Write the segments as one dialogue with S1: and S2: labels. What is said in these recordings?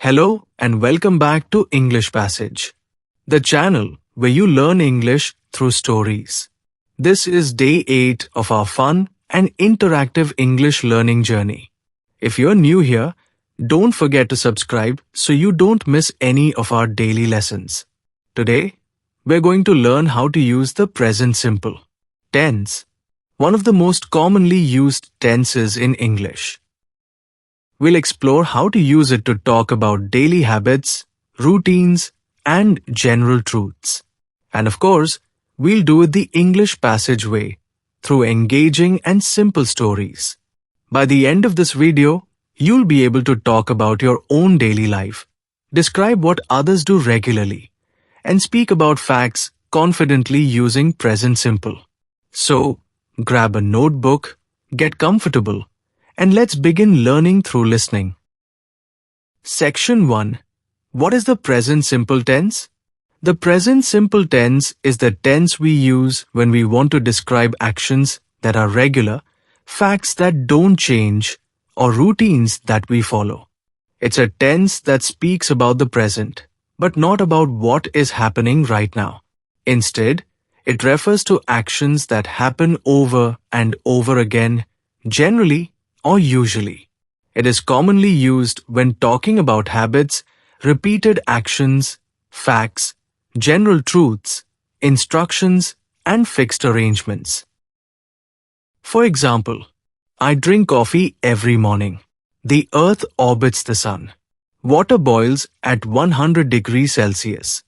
S1: Hello and welcome back to English Passage, the channel where you learn English through stories. This is day 8 of our fun and interactive English learning journey. If you're new here, don't forget to subscribe so you don't miss any of our daily lessons. Today, we're going to learn how to use the present simple tense, one of the most commonly used tenses in English. We'll explore how to use it to talk about daily habits, routines, and general truths. And of course, we'll do it the English Passage way, through engaging and simple stories. By the end of this video, you'll be able to talk about your own daily life, describe what others do regularly, and speak about facts confidently using present simple. So, grab a notebook, get comfortable, and let's begin learning through listening. Section 1. What is the present simple tense? The present simple tense is the tense we use when we want to describe actions that are regular, facts that don't change, or routines that we follow. It's a tense that speaks about the present, but not about what is happening right now. Instead, it refers to actions that happen over and over again, generally or usually. It is commonly used when talking about habits, repeated actions, facts, general truths, instructions, and fixed arrangements. For example, I drink coffee every morning. The earth orbits the sun. Water boils at 100 degrees Celsius.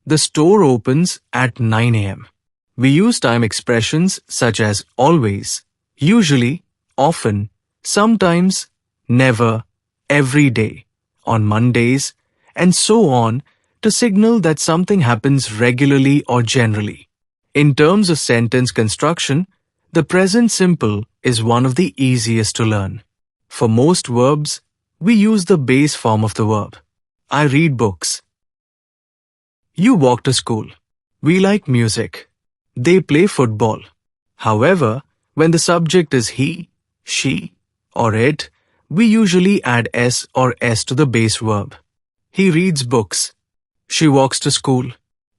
S1: The store opens at 9 a.m. We use time expressions such as always, usually, often, sometimes, never, every day, on Mondays, and so on to signal that something happens regularly or generally. In terms of sentence construction, the present simple is one of the easiest to learn. For most verbs, we use the base form of the verb. I read books. You walk to school. We like music. They play football. However, when the subject is he, she, or it, we usually add s or s to the base verb. He reads books. She walks to school.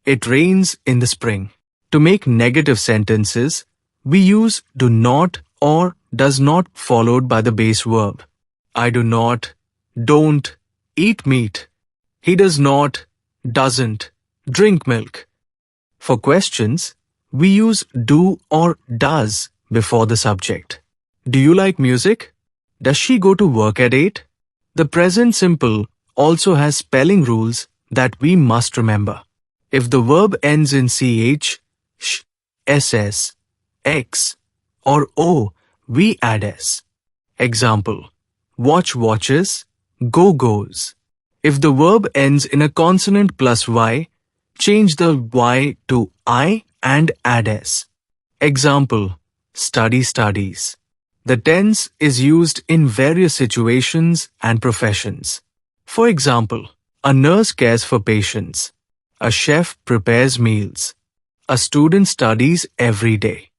S1: It rains in the spring. To make negative sentences, we use do not or does not followed by the base verb. I do not, don't, eat meat. He does not, doesn't, drink milk. For questions, we use do or does before the subject. Do you like music? Does she go to work at 8? The present simple also has spelling rules that we must remember. If the verb ends in ch, sh, ss, x, or o, we add s. Example, watch watches, go goes. If the verb ends in a consonant plus y, change the y to I and add s. Example, study studies. The tense is used in various situations and professions. For example, a nurse cares for patients. A chef prepares meals. A student studies every day.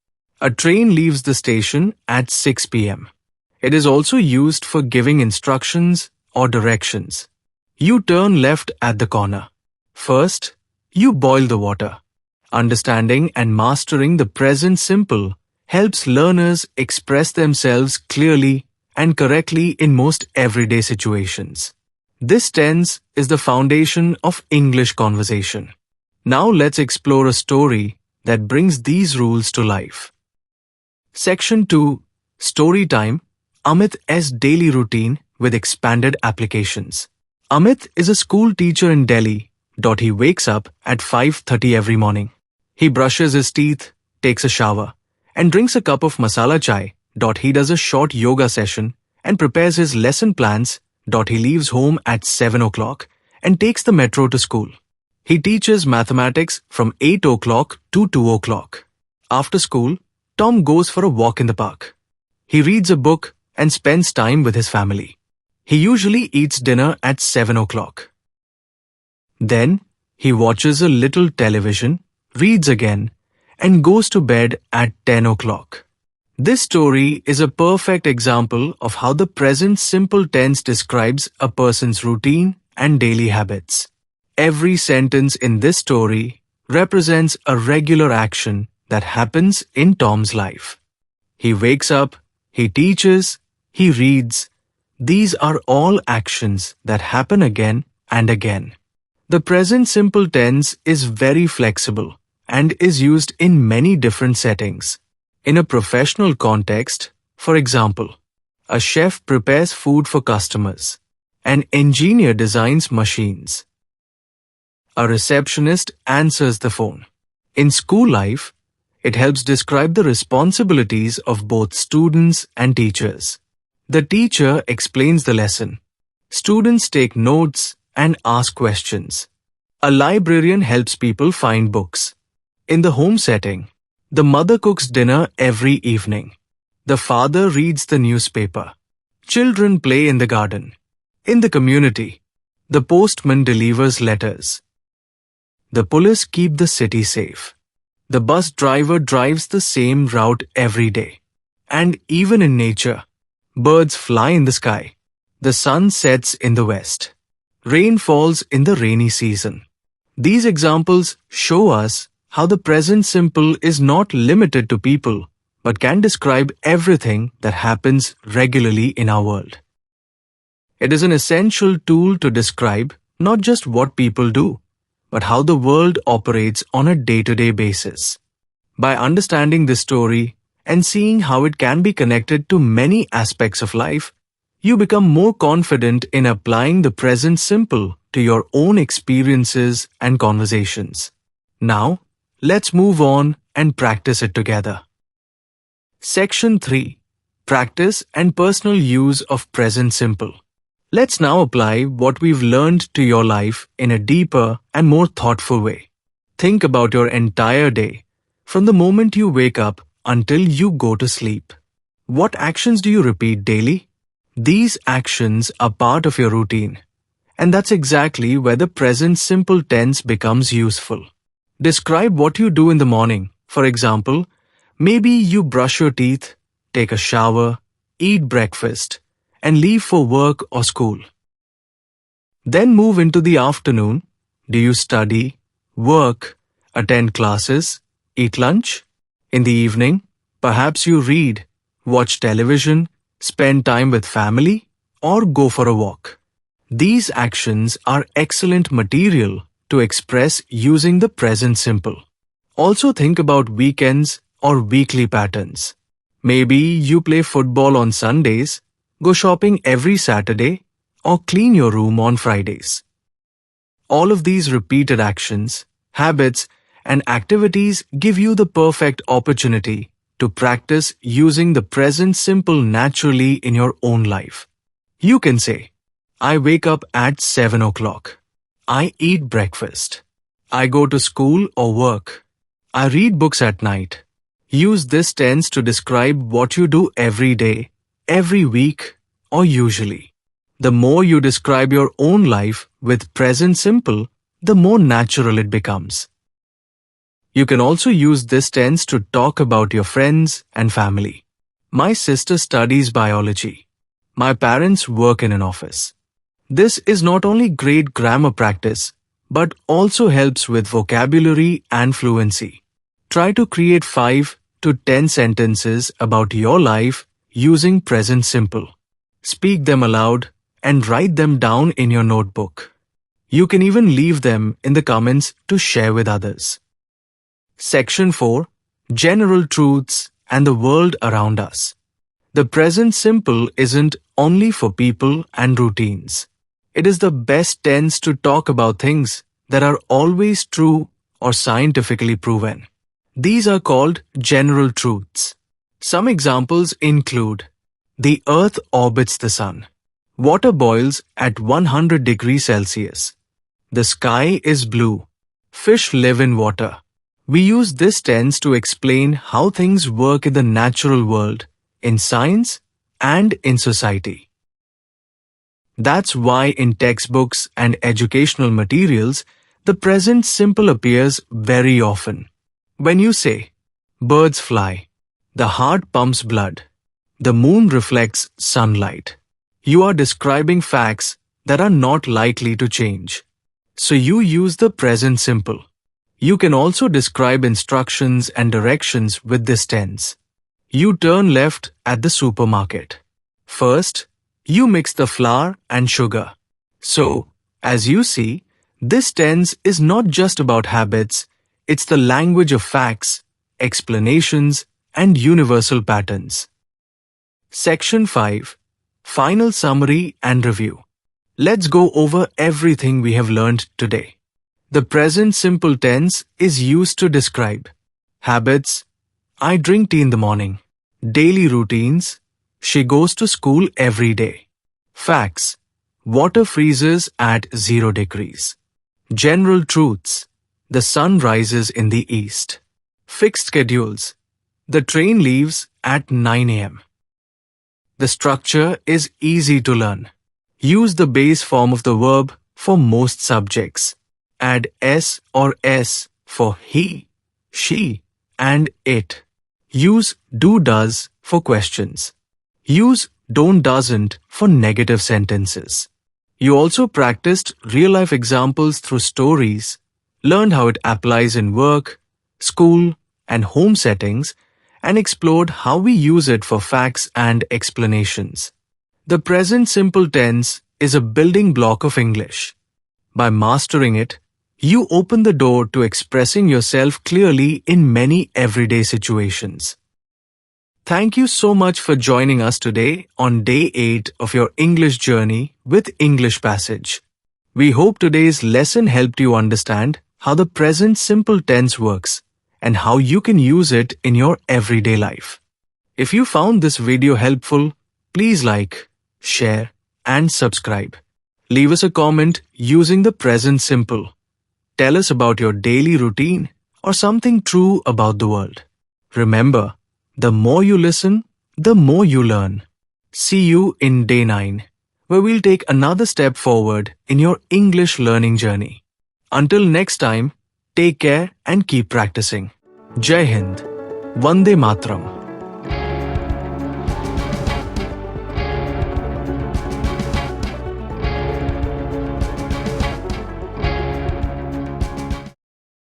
S1: A train leaves the station at 6 p.m. It is also used for giving instructions or directions. You turn left at the corner. First, you boil the water. Understanding and mastering the present simple helps learners express themselves clearly and correctly in most everyday situations. This tense is the foundation of English conversation. Now let's explore a story that brings these rules to life. Section 2. Story time. Amit's daily routine with expanded applications. Amit is a school teacher in Delhi. He wakes up at 5:30 every morning. He brushes his teeth, takes a shower, and drinks a cup of masala chai. He does a short yoga session and prepares his lesson plans. He leaves home at 7 o'clock and takes the metro to school. He teaches mathematics from 8 o'clock to 2 o'clock. After school, Tom goes for a walk in the park. He reads a book and spends time with his family. He usually eats dinner at 7 o'clock. Then, he watches a little television, reads again, and goes to bed at 10 o'clock. This story is a perfect example of how the present simple tense describes a person's routine and daily habits. Every sentence in this story represents a regular action that happens in Tom's life. He wakes up, he teaches, he reads. These are all actions that happen again and again. The present simple tense is very flexible and is used in many different settings. In a professional context, for example, a chef prepares food for customers. An engineer designs machines. A receptionist answers the phone. In school life, it helps describe the responsibilities of both students and teachers. The teacher explains the lesson. Students take notes and ask questions. A librarian helps people find books. In the home setting, the mother cooks dinner every evening. The father reads the newspaper. Children play in the garden. In the community, the postman delivers letters. The police keep the city safe. The bus driver drives the same route every day. And even in nature, birds fly in the sky. The sun sets in the west. Rain falls in the rainy season. These examples show us how the present simple is not limited to people, but can describe everything that happens regularly in our world. It is an essential tool to describe not just what people do, but how the world operates on a day-to-day basis. By understanding this story and seeing how it can be connected to many aspects of life, you become more confident in applying the present simple to your own experiences and conversations. Now, let's move on and practice it together. Section 3. Practice and personal use of present simple. Let's now apply what we've learned to your life in a deeper and more thoughtful way. Think about your entire day, from the moment you wake up until you go to sleep. What actions do you repeat daily? These actions are part of your routine, and that's exactly where the present simple tense becomes useful. Describe what you do in the morning. For example, maybe you brush your teeth, take a shower, eat breakfast, and leave for work or school. Then move into the afternoon. Do you study, work, attend classes, eat lunch? In the evening, perhaps you read, watch television, spend time with family, or go for a walk. These actions are excellent material to express using the present simple. Also think about weekends or weekly patterns. Maybe you play football on Sundays, go shopping every Saturday, or clean your room on Fridays. All of these repeated actions, habits, and activities give you the perfect opportunity to practice using the present simple naturally in your own life. You can say, I wake up at 7 o'clock. I eat breakfast. I go to school or work. I read books at night. Use this tense to describe what you do every day, every week, or usually. The more you describe your own life with present simple, the more natural it becomes. You can also use this tense to talk about your friends and family. My sister studies biology. My parents work in an office. This is not only great grammar practice, but also helps with vocabulary and fluency. Try to create 5 to 10 sentences about your life using present simple. Speak them aloud and write them down in your notebook. You can even leave them in the comments to share with others. Section 4. General Truths and the World Around Us. The present simple isn't only for people and routines. It is the best tense to talk about things that are always true or scientifically proven. These are called general truths. Some examples include: the Earth orbits the Sun. Water boils at 100 degrees Celsius. The sky is blue. Fish live in water. We use this tense to explain how things work in the natural world, in science, and in society. That's why in textbooks and educational materials, the present simple appears very often. When you say, birds fly, the heart pumps blood, the moon reflects sunlight, you are describing facts that are not likely to change. So you use the present simple. You can also describe instructions and directions with this tense. You turn left at the supermarket. First, you mix the flour and sugar. So, as you see, this tense is not just about habits, it's the language of facts, explanations, and universal patterns. Section 5. Final summary and review. Let's go over everything we have learned today. The present simple tense is used to describe habits. I drink tea in the morning. Daily routines. She goes to school every day. Facts. Water freezes at 0 degrees. General truths. The sun rises in the east. Fixed schedules. The train leaves at 9 a.m. The structure is easy to learn. Use the base form of the verb for most subjects. Add s or s for he, she, and it. Use do does for questions. Use don't doesn't for negative sentences. You also practiced real-life examples through stories, learned how it applies in work, school, and home settings, and explored how we use it for facts and explanations. The present simple tense is a building block of English. By mastering it, you open the door to expressing yourself clearly in many everyday situations. Thank you so much for joining us today on Day 8 of your English journey with English Passage. We hope today's lesson helped you understand how the present simple tense works and how you can use it in your everyday life. If you found this video helpful, please like, share, and subscribe. Leave us a comment using the present simple. Tell us about your daily routine or something true about the world. Remember, the more you listen, the more you learn. See you in Day 9, where we'll take another step forward in your English learning journey. Until next time, take care and keep practicing. Jai Hind. Vande Matram.